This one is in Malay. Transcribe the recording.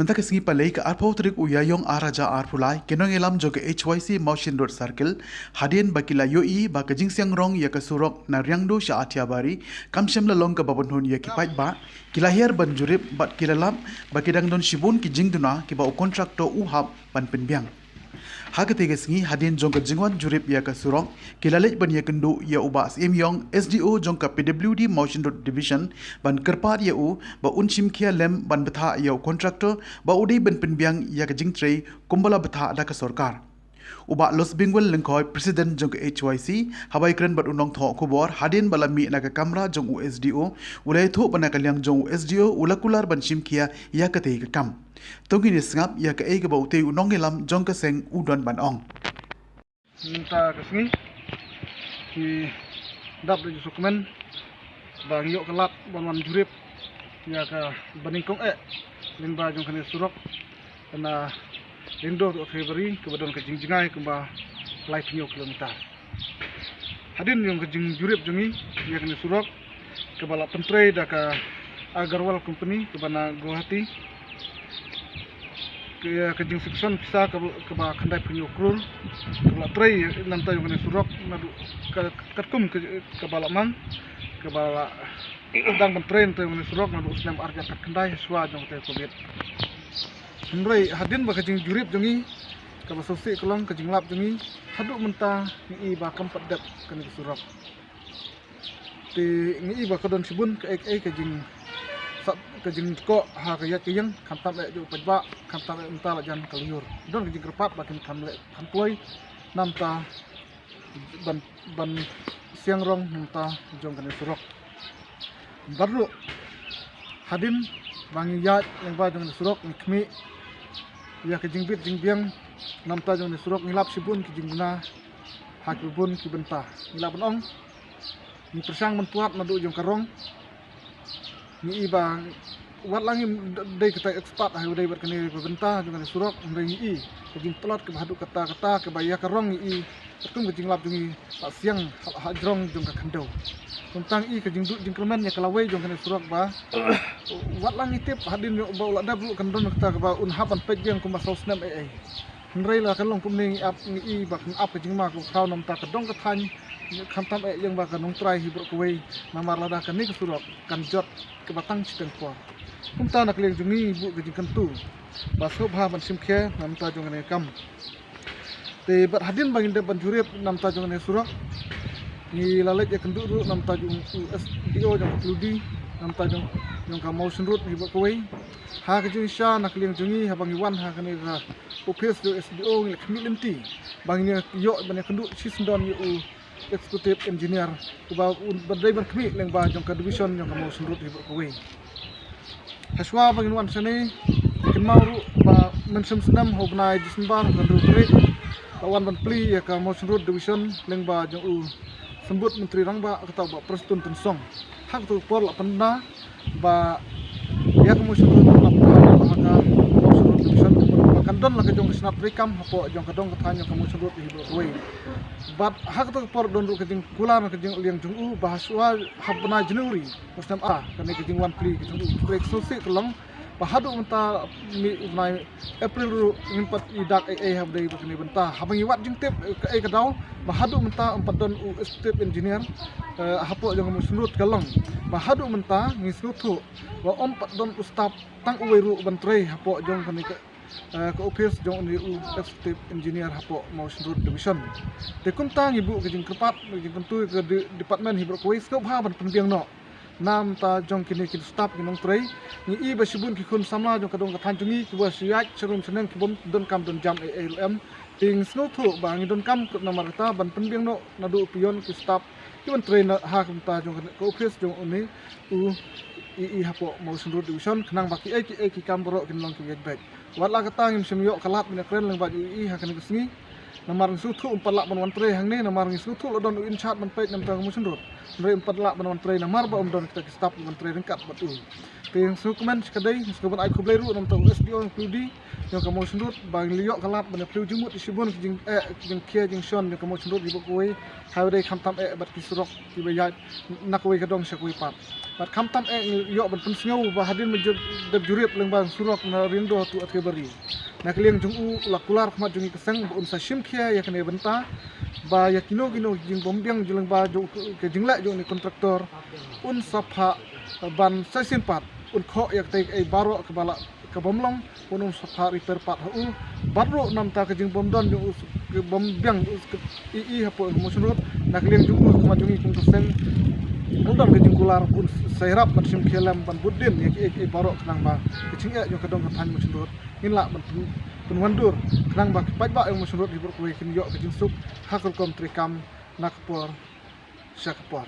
Sementara kesengi palai ke arpau terik uyayong araja arpulai kenong elam joge HYC Mountain Road Circle hadian bakila yoi ba ke jingsiang rong ya ke surok na riangdo sya atiabari kamsem lalong ke babon hun ya kipai ba kilahir ban jurip bat kilalam ba kidang don shibun ki jingduna ki ba kontraktor uhab ban penbiang. Haketiga sengi hadian jongka jingwan jurip ya ke surok kilalej ban ya kendu ya ubas imyong SDO jongka PWD Mountain Road Division ban kerpat ya u ba unchim kia lem ban betha ya kontraktor ba udai ban penbiang ya ke jingtrei kumbala betha ada ke sorkar. Uba Los Bengal lengkoi Presiden jong ke HYC habai keren bat unong thok kubor hadin balami na ke kamera jong USDO ulai thu bana kalyang jong USDO ulakular ban shimkia ya ke tei ke kam tongi ni sngap ya ke ke bau tei unong elam jong ke seng udon ban ong minta kesini ki dap di dokumen bang yok kelat ban jurip ya ke baningkong limba jong kene surok kena Lindo untuk Februari kemudian ke jingjingai kemba live nyo kilometer. Hadin yang ke jing jurip jongi ya kena surok ke balap pentre dah ke Agarwal Company ke bana Guwahati ke jing section pisah ke ba kendai penyo krul ke balap tre nanti yang kena surok nadu ke katkum ke balap mang ke balap udang pentre nanti yang kena surok nadu usnam arja kat kendai swa jong te covid. Semrai hadin ba kajing jurip jongi ka basosi kelong kajing lap jongi haduk menta ni ba kampat dat kan surap ti ni ba kadon sibun ka kajing sat kajing ko ha ka yak yang kantam ju pajba kantam menta la jan kaliur don kajing kerpat bakin kamploi namta ban siang rong menta jong kan surap baru hadin bangi yat yang ba jong surap ni kmi ya ke jingbit jingbiang namta jong ni surok ngilap sibun ki jingbna hak bun ki benta ngilap ong ni persang mentuat nadu jong karong ni iba wat langi dei kita ekspat ha dei ber kene benta jong ni surok ndai ni ke jing plot ke hadu kata ke baya karong ni tung ke jinglap jongi siang ha jrong jong ka khandau tentang ke jingdu jingkremen ya kalawai jong kene surok ba wat lang itip hadin yo ba ulada bu kan don ta ba un haban pej yang ku masau snam nrei la kan long kum ning ap ni ba kan ap ke jingma ku khau nam ta ka dong ka than kham tam yang ba kan nong trai hi bro ku wei namar lada kan ni ku surok kan jot ke batang chiteng por kum ta nak leng jungi bu ke jing kan tu ba so bha ban sim khe nam ta jong ne kam te bat hadin bangin de ban jurip nam ta jong ne surok ni lalet ya kendu ru nam ta jong USDO jong kludi nam ta jong ka Mountain Road ni bakoi ha ke jing sha nak leng jungi ha bangi wan ha kane ga office do SDO ni khmi lenti bangi yo ban kendu sisndon yu executive engineer ku ba badai ban khmi leng ba jong ka division jong ka Mountain Road ni bakoi haswa bangi wan sane kin mauru ba mensem senam hobnai disembar kandu tre lawan ban pli ya ka Mountain Road division leng ba jong sembut menteri rangba kata ba Preston Tensong hak tu por la panda ba ya kamu suruh la kan don la ke jong snap rekam hapo jong kadong katanya kamu suruh di hibroi but hak tu por don ru ke jing kulan ke jing liang jong bahaswa habna Januari mustam kan ke jing wan pli ke jong break sosi kelong bahadu menta mi nai April ru ngimpat idak have dei bakni benta habang iwat jing tip ke kadau bahadu menta empat don step engineer hapo jong musnut kalong bahadu menta ngisnutu wa empat don ustap tang uweru bantrei hapo jong kan ke office jong ni step engineer hapo Mountain Road division te kum tang ibu ke jing kerpat jing tentu ke department hibro kuis ko bha ban penbiang no nam ta jong kini kin staff ginong trei ni basibun ki kun sama jong kadong kathan jungi ki wasiat serum senen ki bon don kam don jam ALM ting sno thu bang don kam kut namar ta ban penbiang no nadu pion ki staff ki bon train ha kum ta jong ko office jong oni u hapo Mountain Road division khnang baki ki kam bro kin long ki get back wat la katang im semyo kalat min kren lang ba ha kan kisni namar sutu umpat ban wantre hang ni namar sutu lodon in chat ban pek nam tang musun rot re umpat ban wantre namar ba don kita stop wantre ringkat batu teng sukumen sekadai sukumen ai kublai ru nam tang SDO include yang kamu sundut bang liok kalap ban plu jumut isibun jing kia jing shon yang kamu sundut di bokoi hawde kham tam bat kisrok di bayat nakoi kadong sakoi pat bat kham tam yok ban pensngau ba hadin mejud jurit leng bang surok na rindo tu atke bari nak liang jung u lakular khmat jung keseng un sa shim khia ya kene benta ba ya kino jing bombiang jung ba jo ke jingla jo ni kontraktor un sapha ban sa simpat un kho yak tai ai baro ke bala ke bomlong un sapha repair pat hu baro nam ta ke jing bomdon jo ke bombiang i hapo mosunrot nak liang jung u khmat jung kung keseng undang ke jingkular pun sairap macam kelam ban budin ya baro kenang ba kecing ya jo kedong ketan mosunrot inla penwandur kenang ba pajba yang mosunrot di berkuai kin yo ke jingsuk hakul kom trikam nakpor syakpor